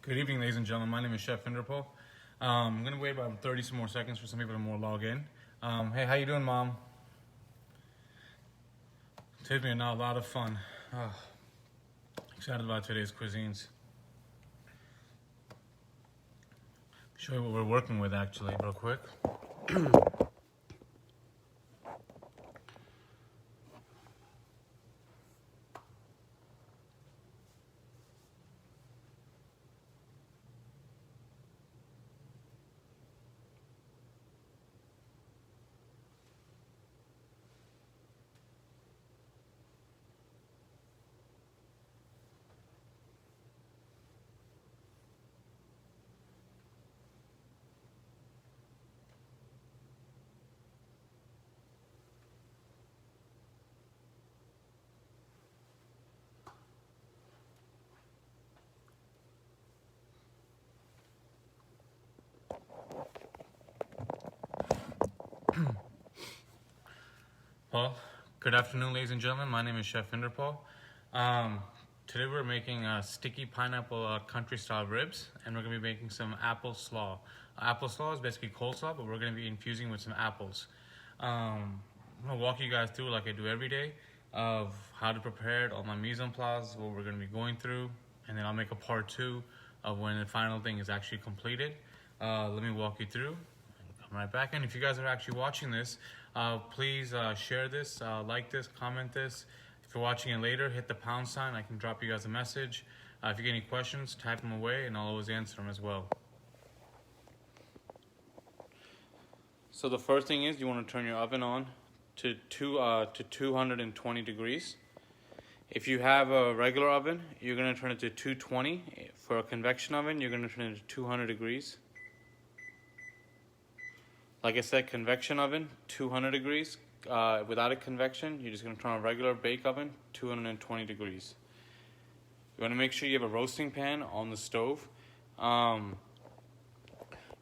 Good evening, ladies and gentlemen. My name is Chef Inderpal. I'm going to wait about 30 some more seconds for some people to log in. Hey, how you doing, Mom? Today's been a lot of fun. Excited about today's cuisines. Show you what we're working with, actually, real quick. Well, good afternoon, ladies and gentlemen. My name is Chef Inderpal. Today we're making sticky pineapple country-style ribs, and we're going to be making some apple slaw. Apple slaw is basically coleslaw, but we're going to be infusing with some apples. I'm going to walk you guys through, like I do every day, of how to prepare it, all my mise en place, what we're going to be going through, and then I'll make a part 2 of when the final thing is actually completed. Let me walk you through. Come right back. And if you guys are actually watching this, please share this, like this, comment this. If you're watching it later, hit the pound sign. I can drop you guys a message. If you get any questions, type them away and I'll always answer them as well. So the first thing is you want to turn your oven on to 220 degrees. If you have a regular oven, you're going to turn it to 220. For a convection oven, you're going to turn it to 200 degrees. Like I said, convection oven, 200 degrees. Without a convection, you're just going to turn on a regular bake oven, 220 degrees. You want to make sure you have a roasting pan on the stove.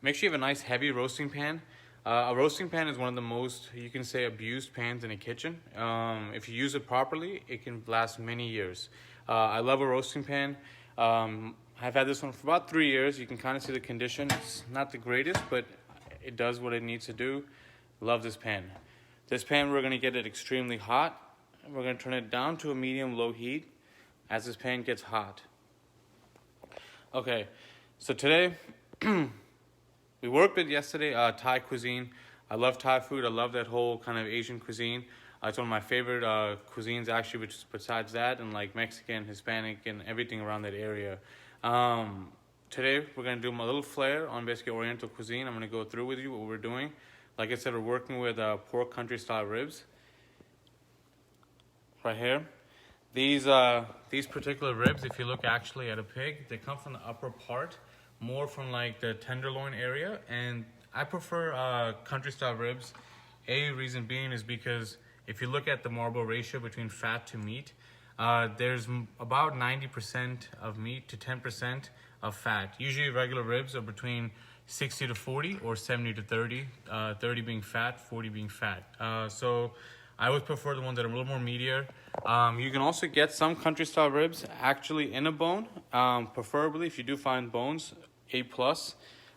Make sure you have a nice heavy roasting pan. A roasting pan is one of the most, you can say, abused pans in a kitchen. If you use it properly, it can last many years. I love a roasting pan. I've had this one for about 3 years. You can kind of see the condition. It's not the greatest, but it does what it needs to do. Love this pan. This pan, we're going to get it extremely hot. We're going to turn it down to a medium-low heat as this pan gets hot. Okay, so today, we worked with yesterday Thai cuisine. I love Thai food. I love that whole kind of Asian cuisine. It's one of my favorite cuisines, actually, which is besides that, and like Mexican, Hispanic, and everything around that area. Today, we're going to do a little flair on basically Oriental cuisine. I'm going to go through with you what we're doing. Like I said, we're working with pork country-style ribs. Right here. These particular ribs, if you look actually at a pig, they come from the upper part, more from like the tenderloin area. And I prefer country-style ribs. A reason being is because if you look at the marble ratio between fat to meat, there's about 90% of meat to 10% of fat. Usually regular ribs are between 60 to 40 or 70 to 30, 30 being fat, 40 being fat. So I would prefer the ones that are a little more meatier. You can also get some country style ribs actually in a bone, preferably if you do find bones, A+.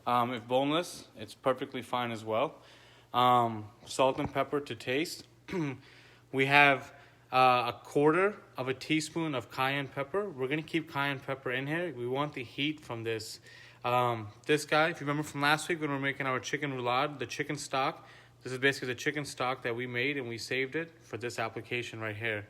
If boneless, it's perfectly fine as well. Salt and pepper to taste. We have a quarter of a teaspoon of cayenne pepper. We're going to keep cayenne pepper in here. We want the heat from this. This guy, if you remember from last week when we were making our chicken roulade, the chicken stock, this is basically the chicken stock that we made and we saved it for this application right here.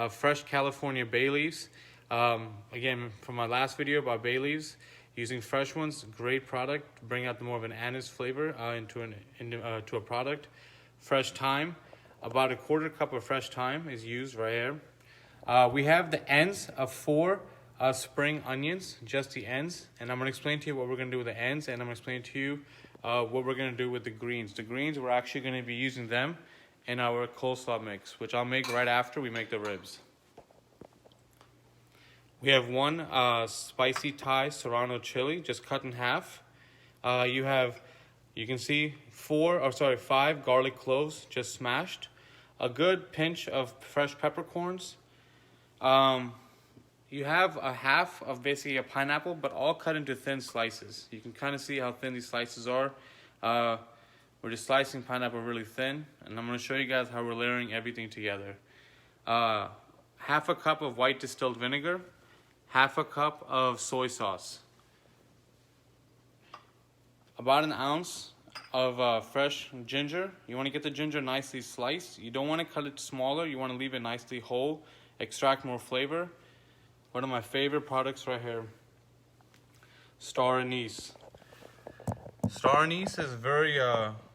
Fresh California bay leaves. Again, from my last video about bay leaves, using fresh ones, great product, bring out the more of an anise flavor into a product. Fresh thyme, about a quarter cup of fresh thyme is used right here. We have the ends of 4 spring onions, just the ends, and I'm going to explain to you what we're going to do with the ends, and I'm going to explain to you what we're going to do with the greens. The greens, we're actually going to be using them in our coleslaw mix, which I'll make right after we make the ribs. We have 1 spicy Thai serrano chili, just cut in half. You can see 5 garlic cloves, just smashed. A good pinch of fresh peppercorns. you have a half of basically a pineapple, but all cut into thin slices. You can kind of see how thin these slices are. We're just slicing pineapple really thin, and I'm going to show you guys how we're layering everything together. Half a cup of white distilled vinegar, half a cup of soy sauce, about an ounce of fresh ginger. You want to get the ginger nicely sliced. You don't want to cut it smaller. You want to leave it nicely whole, extract more flavor. One of my favorite products right here, star anise. Star anise is very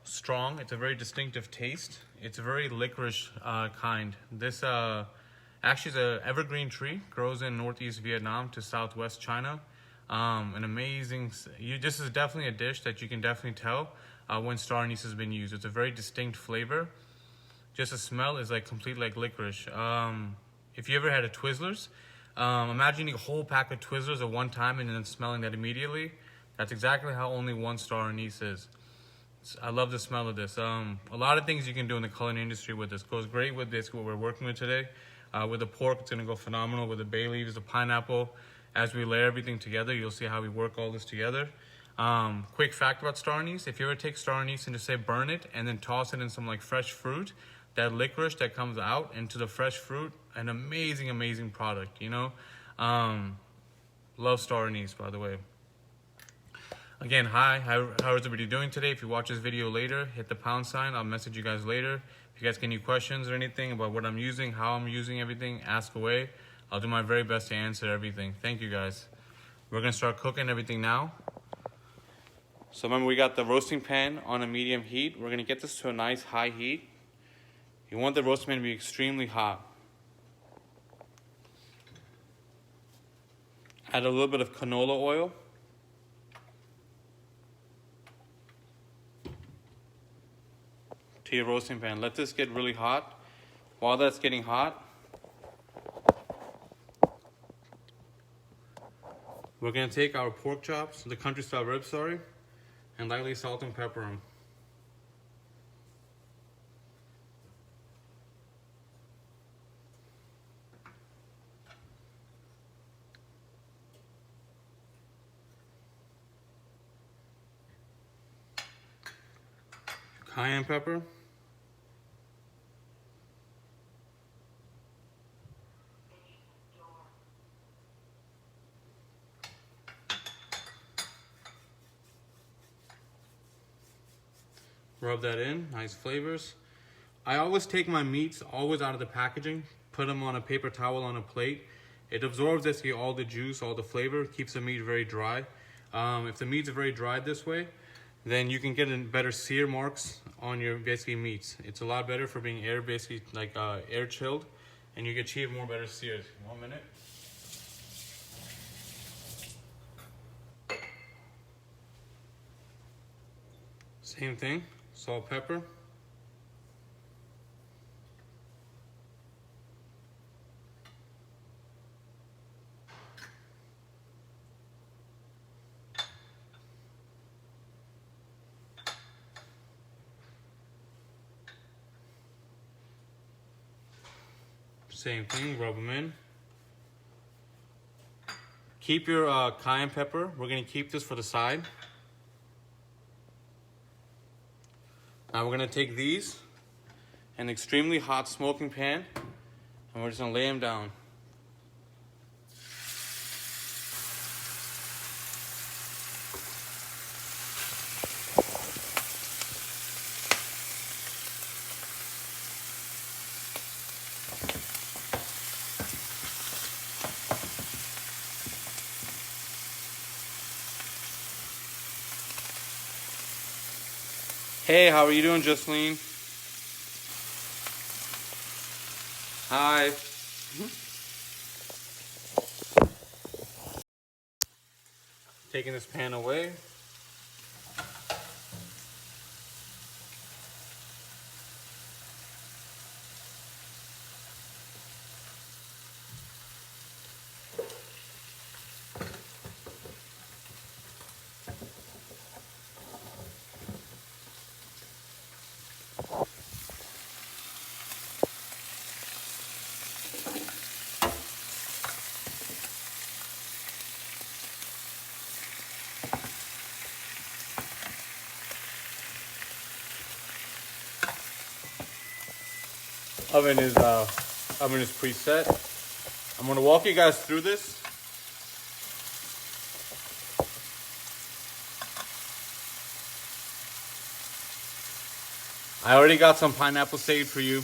strong. It's a very distinctive taste. It's a very licorice kind. This actually is an evergreen tree. Grows in northeast Vietnam to southwest China. An amazing. This is definitely a dish that you can definitely tell when star anise has been used. It's a very distinct flavor. Just the smell is like complete like licorice. If you ever had a Twizzlers, imagine eating a whole pack of Twizzlers at one time and then smelling that immediately. That's exactly how only one star anise is. I love the smell of this. A lot of things you can do in the culinary industry with this. Goes great with this, what we're working with today. With the pork, it's gonna go phenomenal. With the bay leaves, the pineapple. As we layer everything together, you'll see how we work all this together. Quick fact about star anise: if you ever take star anise and just say burn it and then toss it in some like fresh fruit, that licorice that comes out into the fresh fruit, an amazing, amazing product, you know? Love star anise, by the way. Again, hi, how is everybody doing today? If you watch this video later, hit the pound sign. I'll message you guys later. If you guys get any questions or anything about what I'm using, how I'm using everything, ask away. I'll do my very best to answer everything. Thank you guys. We're gonna start cooking everything now. So remember, we got the roasting pan on a medium heat. We're gonna get this to a nice high heat. You want the roasting pan to be extremely hot. Add a little bit of canola oil. To your roasting pan. Let this get really hot. While that's getting hot, we're gonna take our pork chops, the country style ribs, sorry, and lightly salt and pepper them. Cayenne pepper. Rub that in, nice flavors. I always take my meats always out of the packaging, put them on a paper towel on a plate. It absorbs basically all the juice, all the flavor, keeps the meat very dry. If the meat's very dry this way, then you can get better sear marks on your basically meats. It's a lot better for being air chilled, and you can achieve more better sears. 1 minute. Same thing, salt, pepper. Same thing, rub them in. Keep your cayenne pepper. We're gonna keep this for the side. Now we're gonna take these, an extremely hot smoking pan, and we're just gonna lay them down. Hey, how are you doing, Jocelyn? Hi. Taking this pan away. Oven is preset. I'm gonna walk you guys through this. I already got some pineapple saved for you.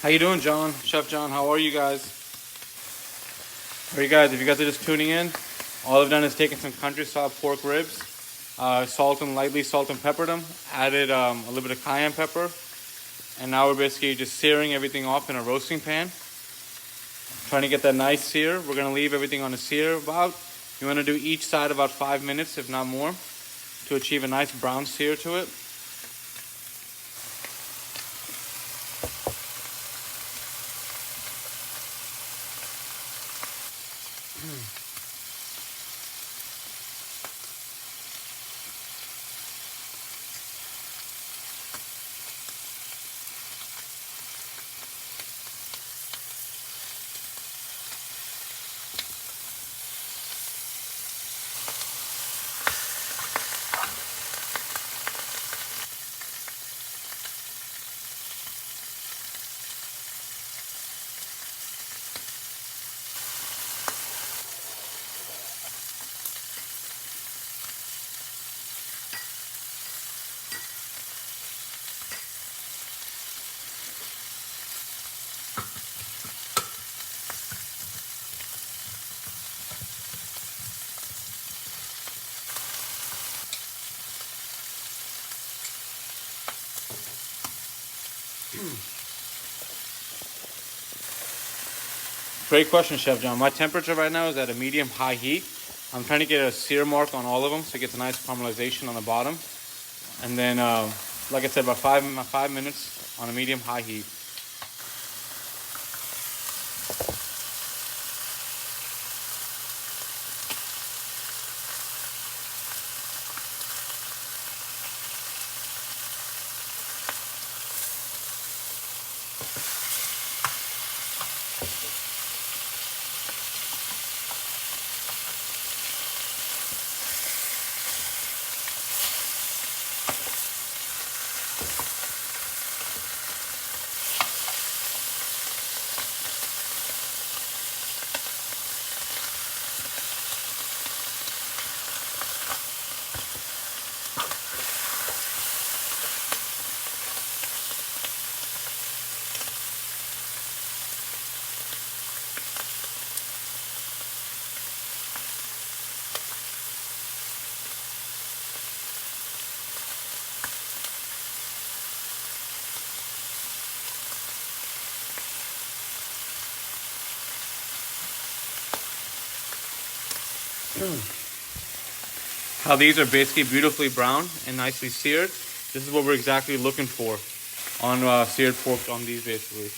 How you doing, John? Chef John, how are you guys? If you guys are just tuning in, all I've done is taken some country style pork ribs, lightly salt and peppered them, added a little bit of cayenne pepper, and now we're basically just searing everything off in a roasting pan. Trying to get that nice sear. We're gonna leave everything on a sear you wanna do each side about 5 minutes, if not more, to achieve a nice brown sear to it. Great question, Chef John. My temperature right now is at a medium-high heat. I'm trying to get a sear mark on all of them so it gets a nice caramelization on the bottom. And then, like I said, about 5 minutes on a medium-high heat. How these are basically beautifully brown and nicely seared. This is what we're exactly looking for on seared pork on these basically.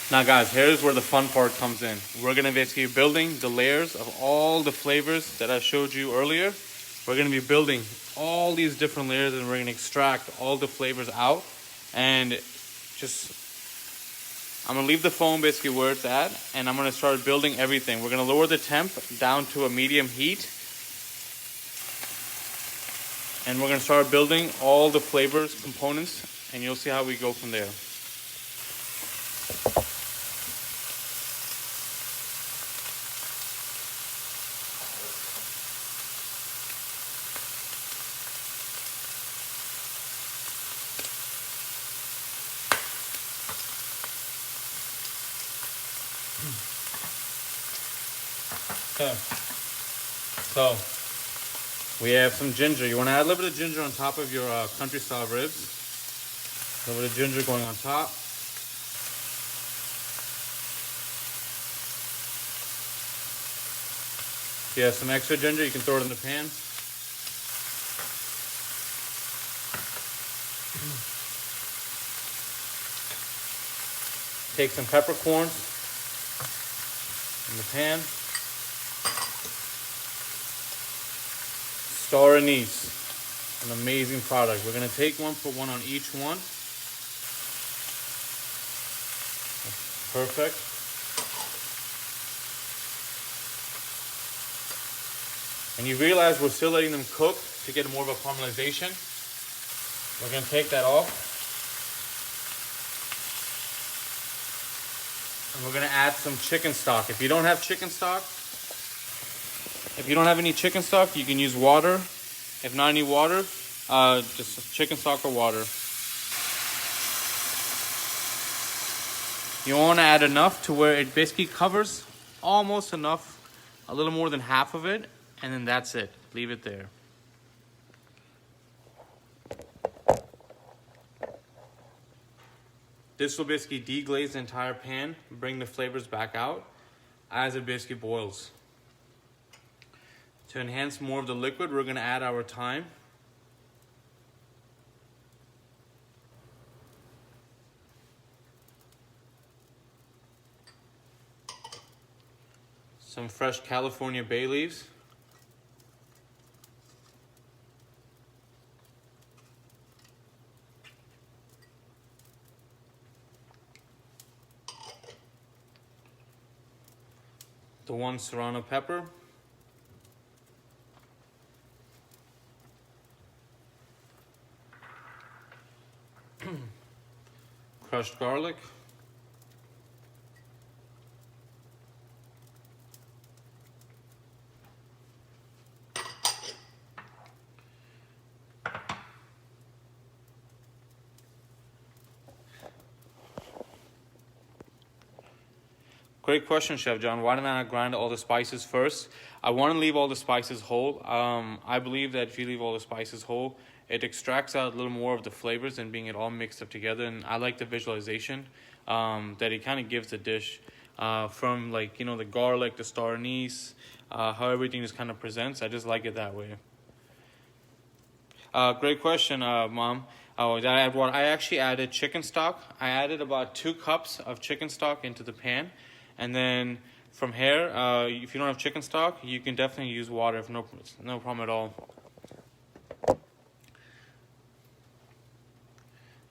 Now guys, here's where the fun part comes in. We're gonna basically be building the layers of all the flavors that I showed you earlier. We're gonna be building all these different layers, and we're gonna extract all the flavors out. And just, I'm gonna leave the foam basically where it's at, and I'm gonna start building everything. We're gonna lower the temp down to a medium heat, and we're gonna start building all the flavors, components, and you'll see how we go from there. Okay, so we have some ginger. You want to add a little bit of ginger on top of your country style ribs. A little bit of ginger going on top. If you have some extra ginger, you can throw it in the pan. Take some peppercorns in the pan. Star anise, an amazing product. We're gonna take one, put one on each one. Perfect. And you realize we're still letting them cook to get more of a caramelization. We're gonna take that off. And we're gonna add some chicken stock. If you don't have chicken stock, if you don't have any chicken stock, you can use water. If not any water, just chicken stock or water. You want to add enough to where it basically covers almost enough, a little more than half of it, and then that's it. Leave it there. This will basically deglaze the entire pan, bring the flavors back out as it basically boils. To enhance more of the liquid, we're going to add our thyme. Some fresh California bay leaves. The one serrano pepper. Crushed garlic. Great question, Chef John. Why didn't I grind all the spices first? I want to leave all the spices whole. I believe that if you leave all the spices whole, it extracts out a little more of the flavors and being it all mixed up together. And I like the visualization that it kind of gives the dish from, like, you know, the garlic, the star anise, how everything just kind of presents. I just like it that way. Great question, Mom. I actually added chicken stock. I added about 2 cups of chicken stock into the pan. And then from here, if you don't have chicken stock, you can definitely use water. If no problem at all.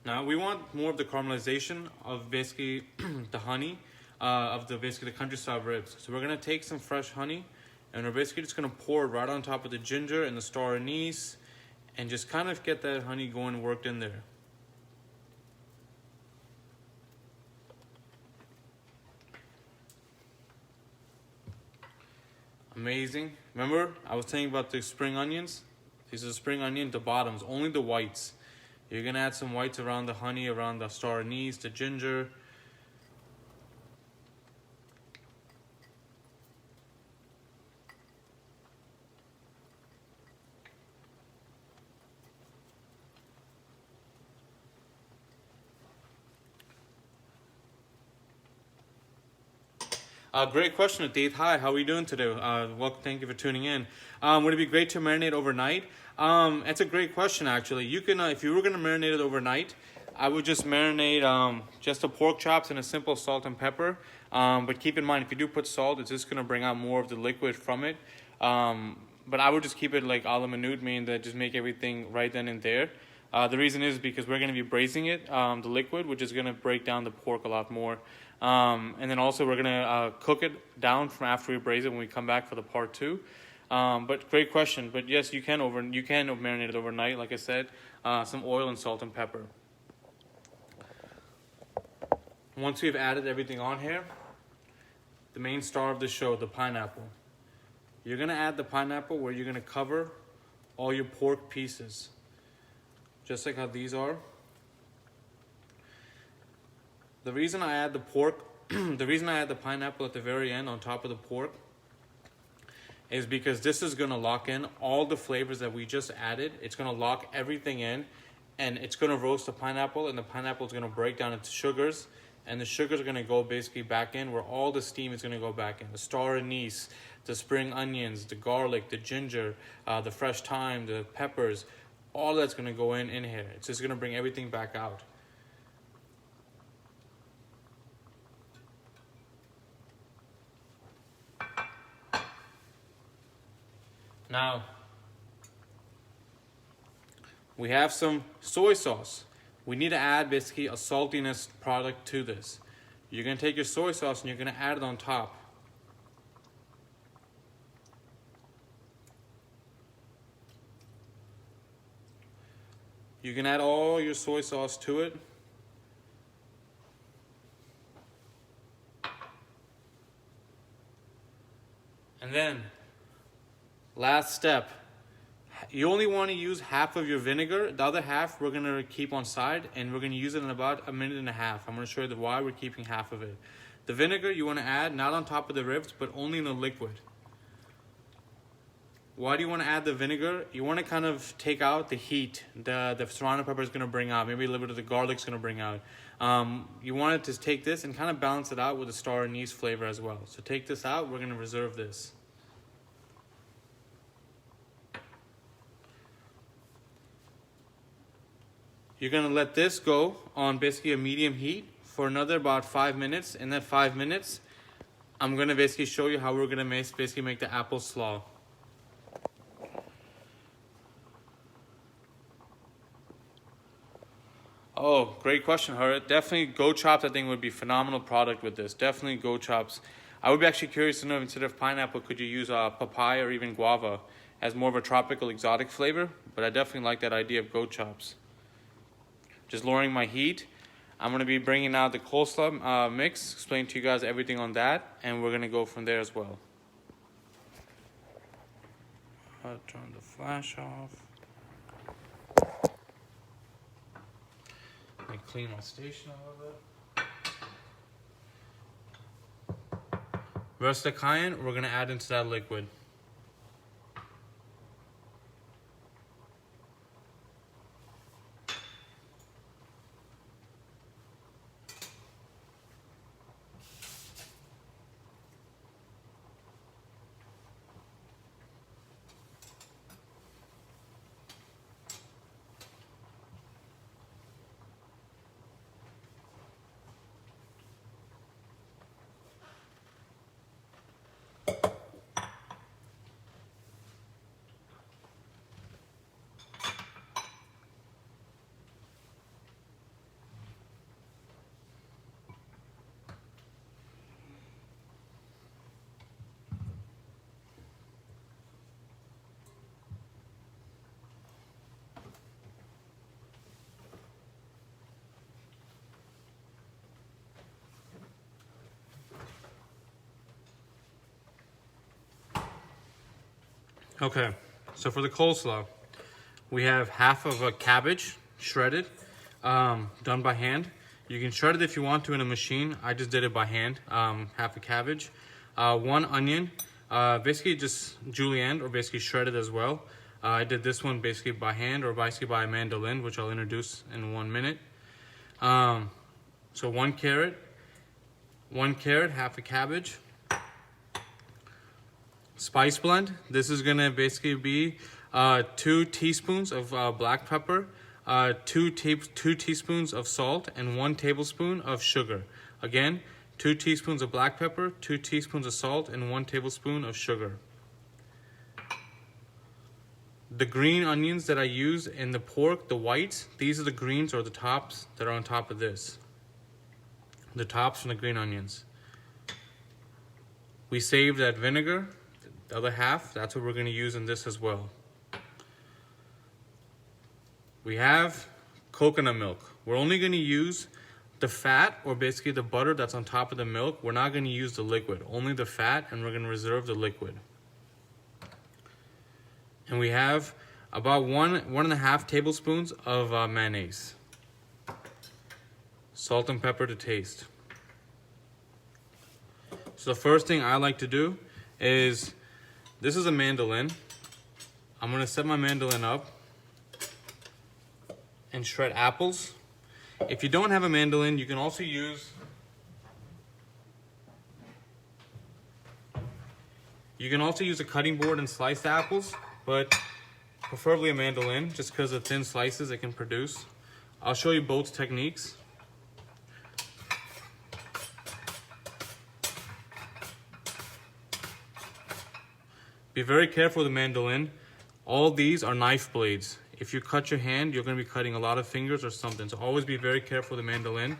Now we want more of the caramelization of basically the honey of the country style ribs. So we're gonna take some fresh honey, and we're basically just gonna pour it right on top of the ginger and the star anise, and just kind of get that honey going, worked in there. Amazing. Remember, I was telling you about the spring onions? These are the spring onion, the bottoms, only the whites. You're gonna add some whites around the honey, around the star anise, the ginger. Great question, Adeeth. Hi, how are you doing today? Welcome, thank you for tuning in. Would it be great to marinate overnight? It's a great question, actually. You can, if you were going to marinate it overnight, I would just marinate just the pork chops and a simple salt and pepper. But keep in mind, if you do put salt, it's just going to bring out more of the liquid from it. but I would just keep it like a la minute, meaning that just make everything right then and there. The reason is because we're going to be braising it, the liquid, which is going to break down the pork a lot more. And then also we're going to cook it down from after we braise it when we come back for the part 2. But great question. But yes, you can marinate it overnight, like I said. Some oil and salt and pepper. Once we've added everything on here, the main star of the show, the pineapple. You're going to add the pineapple where you're going to cover all your pork pieces. Just like how these are. The reason I add the pork, the reason I add the pineapple at the very end on top of the pork is because this is going to lock in all the flavors that we just added. It's going to lock everything in, and it's going to roast the pineapple, and the pineapple is going to break down into sugars, and the sugars are going to go basically back in where all the steam is going to go back in. The star anise, the spring onions, the garlic, the ginger, the fresh thyme, the peppers, all that's going to go in here. It's just going to bring everything back out. Now, we have some soy sauce. We need to add basically a saltiness product to this. You're going to take your soy sauce and you're going to add it on top. You can add all your soy sauce to it. And then, last step. You only want to use half of your vinegar. The other half we're going to keep on side, and we're going to use it in about 1.5 minutes. I'm going to show you why we're keeping half of it. The vinegar you want to add not on top of the ribs, but only in the liquid. Why do you want to add the vinegar? You want to kind of take out the heat the serrano pepper is going to bring out. Maybe a little bit of the garlic is going to bring out. You want it to take this and kind of balance it out with the star anise flavor as well. So take this out. We're going to reserve this. You're going to let this go on basically a medium heat for another about 5 minutes. In that 5 minutes, I'm going to basically show you how we're going to basically make the apple slaw. Oh, great question, Harit. Definitely goat chops, I think, would be a phenomenal product with this. Definitely goat chops. I would be actually curious to know, instead of pineapple, could you use papaya or even guava as more of a tropical exotic flavor? But I definitely like that idea of goat chops. Just lowering my heat. I'm going to be bringing out the coleslaw mix, explain to you guys everything on that, and we're going to go from there as well. I'll turn the flash off. Let me clean my station a little bit. Rest of the cayenne, we're going to add into that liquid. Okay, so for the coleslaw, we have half of a cabbage shredded, done by hand. You can shred it if you want to in a machine. I just did it by hand. Half a cabbage, 1 onion, basically just julienne or basically shredded as well. I did this one basically by hand or basically by a mandolin, which I'll introduce in 1 minute. So 1 carrot, half a cabbage. Spice blend. This is gonna basically be 2 teaspoons of black pepper, 2 teaspoons of salt, and 1 tablespoon of sugar. Again, 2 teaspoons of black pepper, 2 teaspoons of salt, and 1 tablespoon of sugar. The green onions that I use in the pork, the whites, these are the greens or the tops that are on top of this. The tops from the green onions. We saved that vinegar, the other half, that's what we're going to use in this as well. We have coconut milk. We're only going to use the fat, or basically the butter that's on top of the milk. We're not going to use the liquid, only the fat, and we're going to reserve the liquid. And we have about one and a half tablespoons of mayonnaise. Salt and pepper to taste. So the first thing I like to do is, this is a mandolin. I'm gonna set my mandolin up and shred apples. If you don't have a mandolin, you can also use a cutting board and slice the apples, but preferably a mandolin, just because of thin slices it can produce. I'll show you both techniques. Be very careful with the mandolin. All these are knife blades. If you cut your hand, you're going to be cutting a lot of fingers or something. So always be very careful with the mandolin.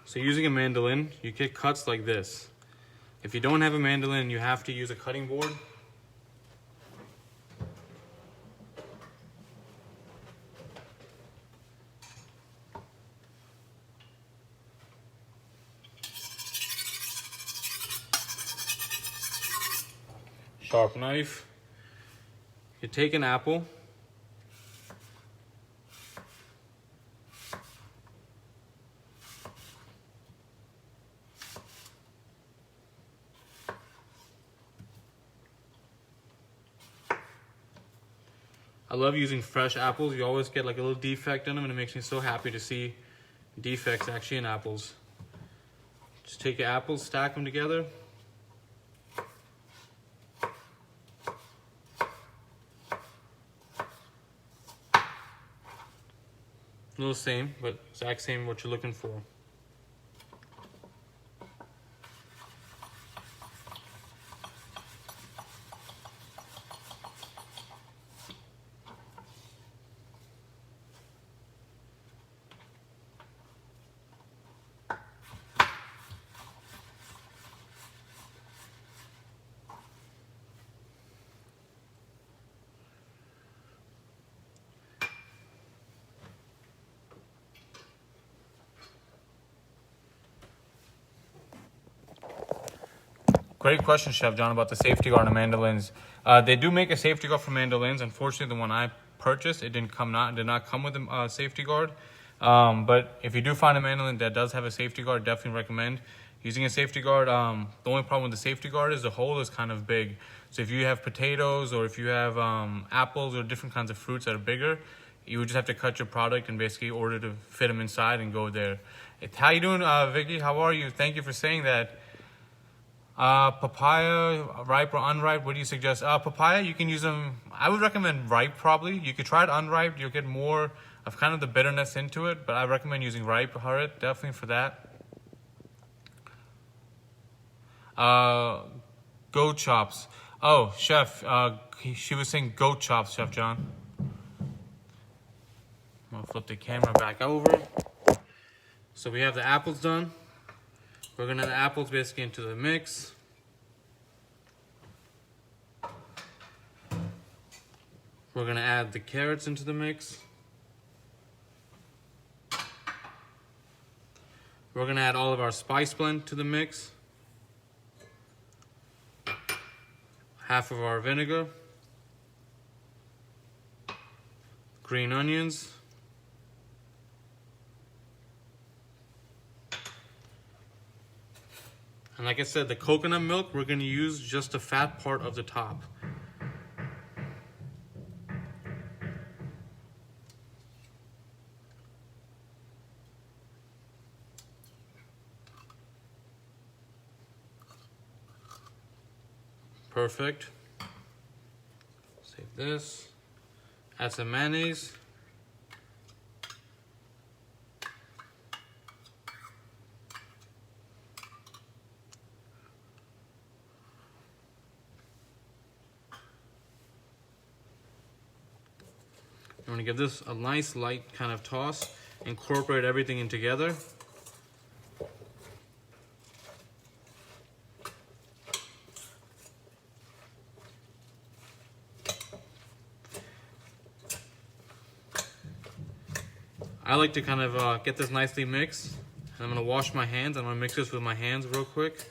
So using a mandolin, you get cuts like this. If you don't have a mandolin, you have to use a cutting board. Sharp knife. You take an apple. I love using fresh apples. You always get like a little defect in them, and it makes me so happy to see defects actually in apples. Just take your apples, stack them together. A little same, but exact same what you're looking for. Great question, Chef John, about the safety guard on mandolins. They do make a safety guard for mandolins. Unfortunately, the one I purchased, it did not come with a safety guard. But if you do find a mandolin that does have a safety guard, definitely recommend using a safety guard. The only problem with the safety guard is the hole is kind of big. So if you have potatoes or if you have apples or different kinds of fruits that are bigger, you would just have to cut your product and basically order to fit them inside and go there. How you doing, Vicky? How are you? Thank you for saying that. Papaya, ripe or unripe, what do you suggest? Papaya, you can use them, I would recommend ripe probably. You could try it unripe, you'll get more of kind of the bitterness into it, but I recommend using ripe Harit, definitely for that. Goat chops. Oh, Chef, she was saying goat chops, Chef John. I'm gonna flip the camera back over. So we have the apples done. We're gonna add the apples basically into the mix. We're gonna add the carrots into the mix. We're gonna add all of our spice blend to the mix. Half of our vinegar. Green onions. And like I said, the coconut milk, we're going to use just the fat part of the top. Perfect. Save this. Add some mayonnaise. I'm gonna give this a nice light kind of toss, incorporate everything in together. I like to kind of get this nicely mixed. And I'm gonna wash my hands. I'm gonna mix this with my hands real quick.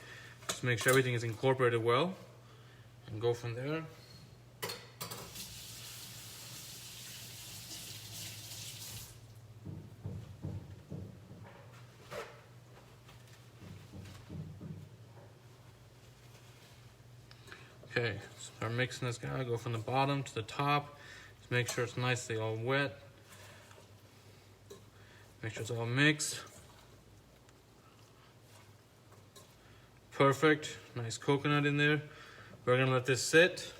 Just make sure everything is incorporated well. And go from there. Okay, start mixing this guy. Go from the bottom to the top. Just make sure it's nicely all wet. Make sure it's all mixed. Perfect. Nice coconut in there. We're gonna let this sit.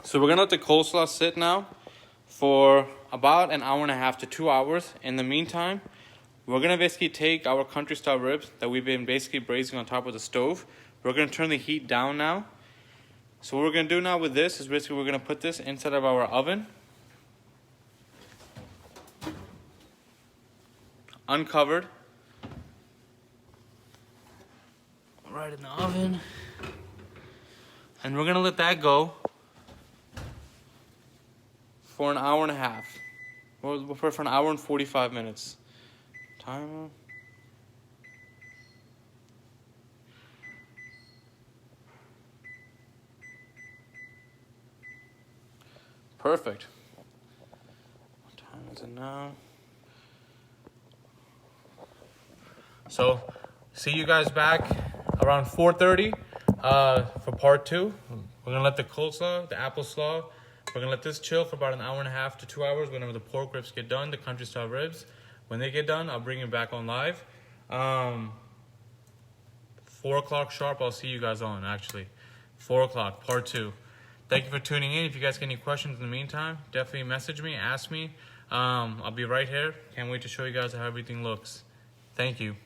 So we're gonna let the coleslaw sit now for about an hour and a half to 2 hours. In the meantime, we're gonna basically take our country style ribs that we've been basically braising on top of the stove. We're gonna turn the heat down now. So what we're gonna do now with this is basically we're gonna put this inside of our oven. Uncovered. Right in the oven. And we're gonna let that go for an hour and a half. We'll put it for an hour and 45 minutes. Timer. Perfect. What time is it now? So, see you guys back around 4:30 for part 2. We're gonna let the coleslaw, the apple slaw, we're gonna let this chill for about an hour and a half to 2 hours whenever the pork ribs get done, the country style ribs. When they get done, I'll bring it back on live. 4 o'clock sharp, I'll see you guys on, actually. 4 o'clock, part 2. Thank you for tuning in. If you guys get any questions in the meantime, definitely message me, ask me. I'll be right here. Can't wait to show you guys how everything looks. Thank you.